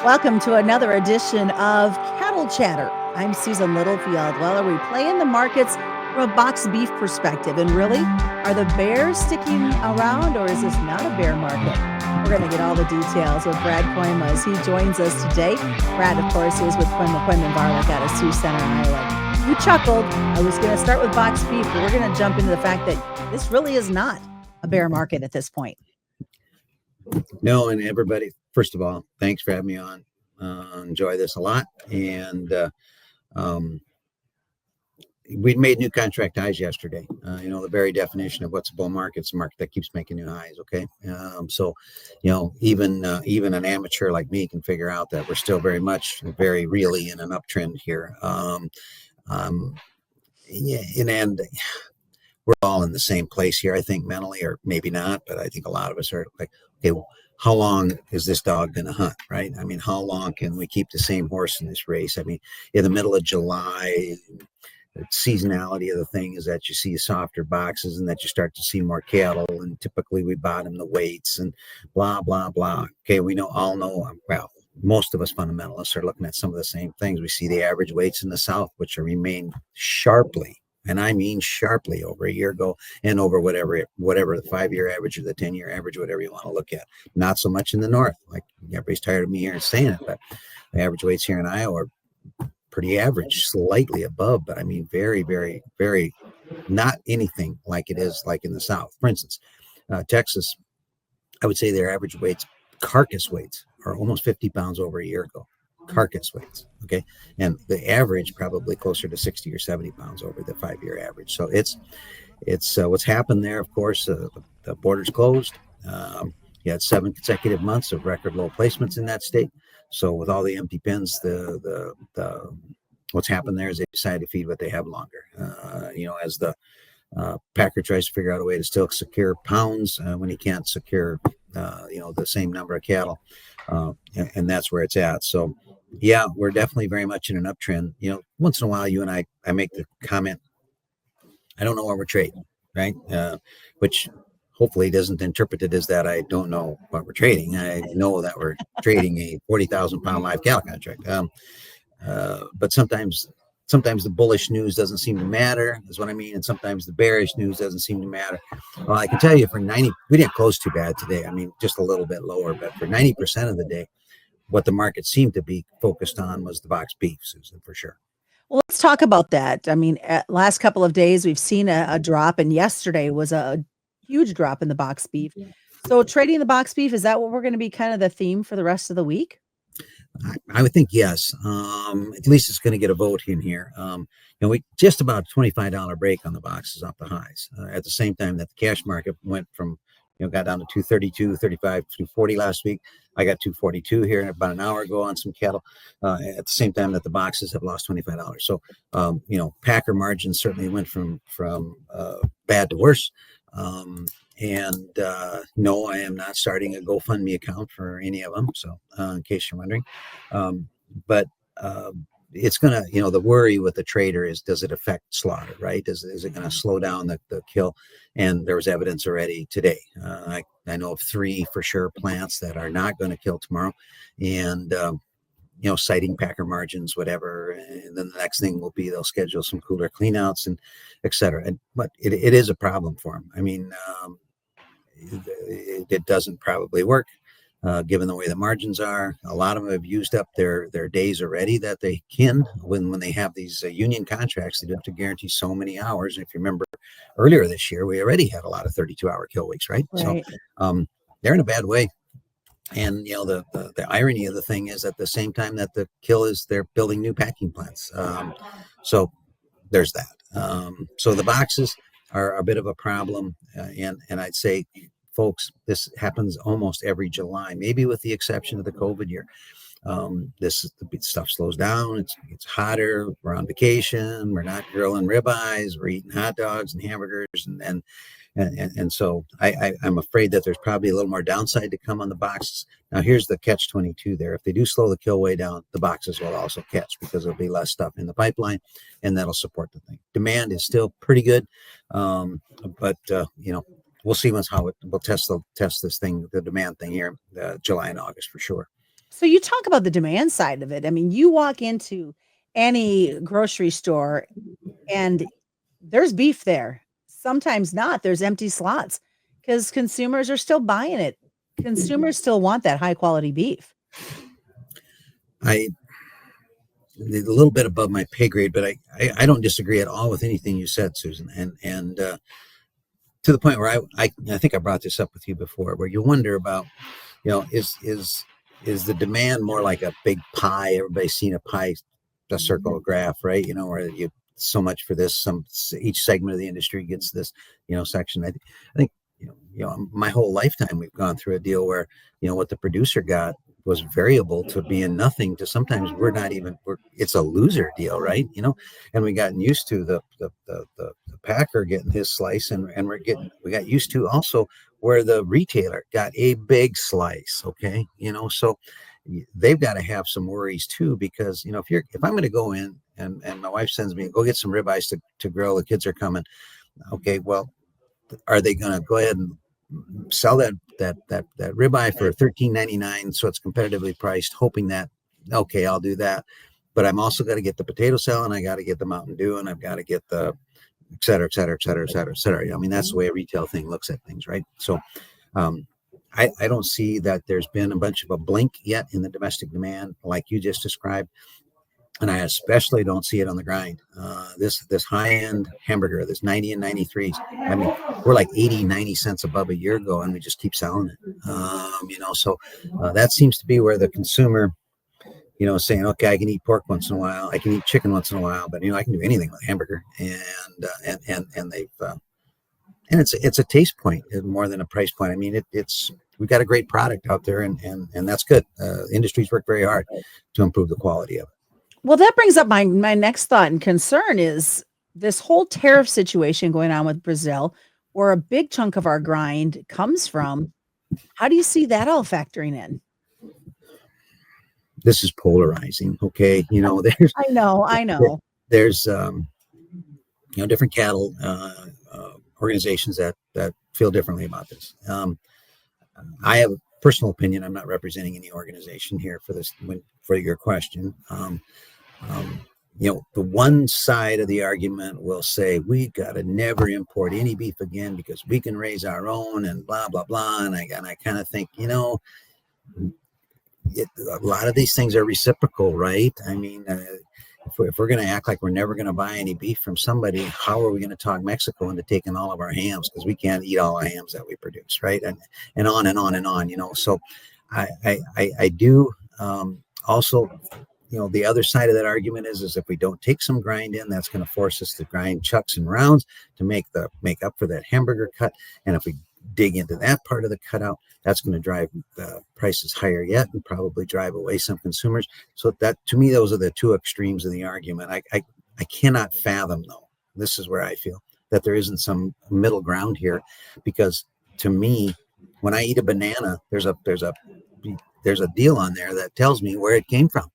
Welcome to another edition of Cattle Chatter. I'm Susan Littlefield. Well, are we playing the markets from a box beef perspective? And really, are the bears sticking around, or is this not a bear market? We're going to get all the details with Brad Kooima as he joins us today. Brad, of course, is with Kooima Kooima Varilek out of Sioux Center, Iowa. You chuckled. I was going to start with box beef, but we're going to jump into the fact that this really is not a bear market at this point. No, and everybody, first of all, thanks for having me on. Enjoy this a lot. And we made new contract highs yesterday. The very definition of what's a bull market is a market that keeps making new highs. Okay. Even an amateur like me can figure out that we're still very really in an uptrend here. And we're all in the same place here, I think, mentally, or maybe not, but I think a lot of us are like, okay, how long is this dog going to hunt, right? I mean, how long can we keep the same horse in this race? I mean, in the middle of July, the seasonality of the thing is that you see softer boxes and that you start to see more cattle, and typically we bottom the weights and blah, blah, blah. Okay, all know, well, most of us fundamentalists are looking at some of the same things. We see the average weights in the South, which remain sharply, and I mean sharply, over a year ago and over whatever the 5-year average or the 10-year average, whatever you want to look at. Not so much in the North. Like, everybody's tired of me here saying it, but the average weights here in Iowa are pretty average, slightly above, but I mean very, very, very not anything like it is like in the South. For instance, Texas, I would say their average weights, carcass weights, are almost 50 pounds over a year ago. Carcass weights, okay, and the average probably closer to 60 or 70 pounds over the 5-year average. So it's what's happened there. Of course, the border's closed. You had 7 consecutive months of record low placements in that state. So with all the empty pens, the what's happened there is they decide to feed what they have longer. As the packer tries to figure out a way to still secure pounds when he can't secure the same number of cattle, and that's where it's at. So yeah, we're definitely very much in an uptrend. Once in a while, you and I make the comment, I don't know what we're trading, right? Which hopefully doesn't interpret it as that I don't know what we're trading. I know that we're trading a 40,000 pound live cattle contract. But sometimes the bullish news doesn't seem to matter, is what I mean. And sometimes the bearish news doesn't seem to matter. Well, I can tell you we didn't close too bad today. I mean, just a little bit lower, but for 90% of the day, what the market seemed to be focused on was the box beef, Susan, for sure. Well, let's talk about that. I mean, last couple of days, we've seen a drop, and yesterday was a huge drop in the box beef. So trading the box beef, is that what we're going to be kind of the theme for the rest of the week? I would think yes. At least it's going to get a vote in here. We just about a $25 break on the boxes off the highs. At the same time that the cash market went from, got down to 232, 35, 240 last week. I got 242 here about an hour ago on some cattle. At the same time that the boxes have lost $25. So, packer margins certainly went from bad to worse. No, I am not starting a GoFundMe account for any of them. So, in case you're wondering, but it's going to, the worry with the trader is, does it affect slaughter, right? Is it going to slow down the kill? And there was evidence already today. I know of 3 for sure plants that are not going to kill tomorrow, and, citing packer margins, whatever. And then the next thing will be they'll schedule some cooler cleanouts and et cetera. But it is a problem for them. I mean, it doesn't probably work. Given the way the margins are. A lot of them have used up their days already that they can. When they have these union contracts, they do have to guarantee so many hours. And if you remember earlier this year, we already had a lot of 32-hour kill weeks, right? So they're in a bad way. And, the irony of the thing is, at the same time that the kill is, they're building new packing plants. So there's that. So the boxes are a bit of a problem. And I'd say, folks, this happens almost every July, maybe with the exception of the COVID year. This stuff slows down. It's hotter. We're on vacation. We're not grilling ribeyes. We're eating hot dogs and hamburgers, and so I'm afraid that there's probably a little more downside to come on the boxes. Now, here's the catch-22 there. If they do slow the kill way down, the boxes will also catch, because there'll be less stuff in the pipeline, and that'll support the thing. Demand is still pretty good, but we'll see how we'll test this thing, the demand thing here, July and August for sure. So you talk about the demand side of it. I mean, you walk into any grocery store and there's beef there. Sometimes not. There's empty slots because consumers are still buying it. Consumers still want that high quality beef. I a little bit above my pay grade, but I don't disagree at all with anything you said, Susan. And to the point where I think I brought this up with you before, where you wonder about, is the demand more like a big pie? Everybody's seen a pie, a circle graph, right? Where you so much for this, each segment of the industry gets this, section. I think my whole lifetime we've gone through a deal where what the producer got was variable to being nothing to sometimes it's a loser deal, right? And we gotten used to the packer getting his slice, and we got used to also where the retailer got a big slice. Okay, so they've got to have some worries too, because if I'm going to go in and my wife sends me go get some ribeyes to grill, the kids are coming. Okay, well, are they going to go ahead and sell that ribeye for $13.99 so it's competitively priced, hoping that okay, I'll do that, but I'm also got to get the potato salad, and I got to get the Mountain Dew, and I've got to get the et cetera, et cetera, et cetera, et cetera, et cetera. I mean, that's the way a retail thing looks at things, right? So I don't see that there's been a bunch of a blink yet in the domestic demand like you just described. And I especially don't see it on the grind. This high-end hamburger, this 90 and 93s. I mean, we're like 80, 90 cents above a year ago, and we just keep selling it. So that seems to be where the consumer, is saying, okay, I can eat pork once in a while, I can eat chicken once in a while, but I can do anything with a hamburger. And they've and it's a taste point more than a price point. I mean, we've got a great product out there, and that's good. Industries work very hard to improve the quality of it. Well, that brings up my next thought and concern is this whole tariff situation going on with Brazil, where a big chunk of our grind comes from. How do you see that all factoring in? This is polarizing. Okay, there's I know. There's different cattle organizations that feel differently about this. I have a personal opinion. I'm not representing any organization here for your question. The one side of the argument will say we got to never import any beef again because we can raise our own and blah blah blah. And I kind of think a lot of these things are reciprocal, right? I mean, if we're going to act like we're never going to buy any beef from somebody, how are we going to talk Mexico into taking all of our hams, because we can't eat all the hams that we produce, right? And on and on and on. So I do also. The other side of that argument is if we don't take some grind in, that's going to force us to grind chucks and rounds to make up for that hamburger cut. And if we dig into that part of the cutout, that's going to drive prices higher yet and probably drive away some consumers. So that, to me, those are the two extremes of the argument. I cannot fathom, though, this is where I feel that there isn't some middle ground here, because to me, when I eat a banana, there's a deal on there that tells me where it came from.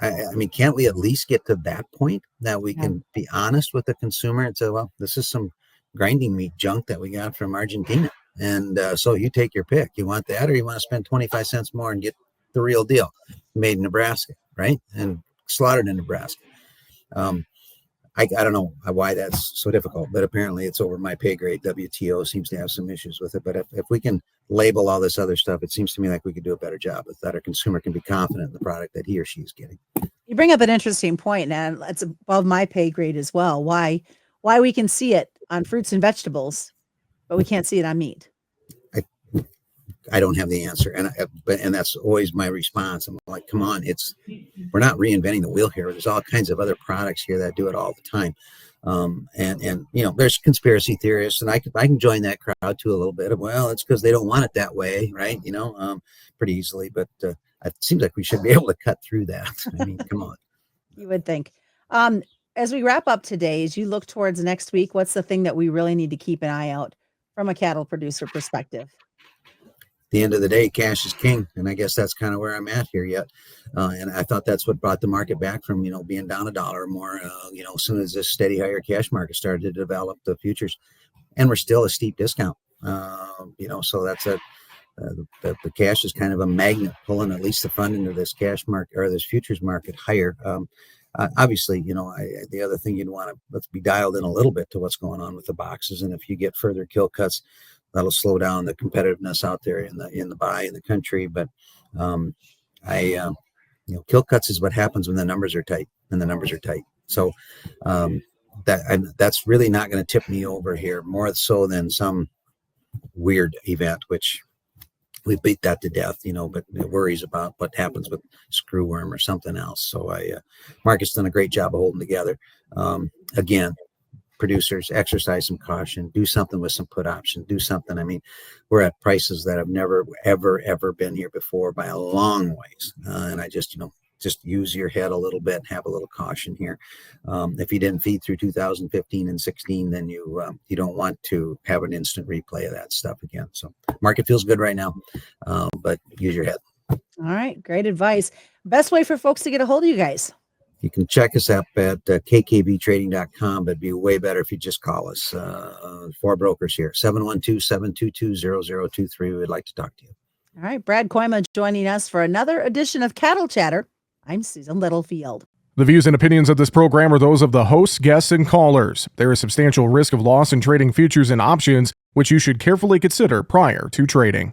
I mean, can't we at least get to that point that we can be honest with the consumer and say, well, this is some grinding meat junk that we got from Argentina. And so you take your pick. You want that, or you want to spend 25 cents more and get the real deal made in Nebraska, right? And slaughtered in Nebraska. I don't know why that's so difficult, but apparently it's over my pay grade. WTO seems to have some issues with it. But if we can label all this other stuff, it seems to me like we could do a better job with that. Our consumer can be confident in the product that he or she is getting. You bring up an interesting point, and it's above my pay grade as well. Why we can see it on fruits and vegetables, but we can't see it on meat? I don't have the answer, and that's always my response. I'm like, come on, we're not reinventing the wheel here. There's all kinds of other products here that do it all the time, and there's conspiracy theorists, and I can join that crowd too a little bit. Well, it's because they don't want it that way, right? Pretty easily, but it seems like we should be able to cut through that. I mean, come on. You would think. As we wrap up today, as you look towards next week, what's the thing that we really need to keep an eye out from a cattle producer perspective? The end of the day, cash is king, and I guess that's kind of where I'm at here yet. And I thought that's what brought the market back from being down $1 or more. As soon as this steady higher cash market started to develop the futures, and we're still a steep discount. So the cash is kind of a magnet pulling at least the front end of this cash market or this futures market higher. Obviously, the other thing you'd want to let's be dialed in a little bit to what's going on with the boxes, and if you get further kill cuts, that'll slow down the competitiveness out there in the buy in the country. But kill cuts is what happens when the numbers are tight, and the numbers are tight. So that's really not going to tip me over here, more so than some weird event, which we beat that to death, but it worries about what happens with screwworm or something else. So market's done a great job of holding together. Again, producers, exercise some caution, do something with some put option, do something. I mean, we're at prices that have never, ever been here before by a long ways. And I just use your head a little bit and have a little caution here. If you didn't feed through 2015 and 16, then you don't want to have an instant replay of that stuff again. So market feels good right now, but use your head. All right. Great advice. Best way for folks to get a hold of you guys? You can check us up at kkbtrading.com, but it'd be way better if you just call us. 4 brokers here, 712-722-0023. We'd like to talk to you. All right. Brad Kooima joining us for another edition of Cattle Chatter. I'm Susan Littlefield. The views and opinions of this program are those of the hosts, guests, and callers. There is substantial risk of loss in trading futures and options, which you should carefully consider prior to trading.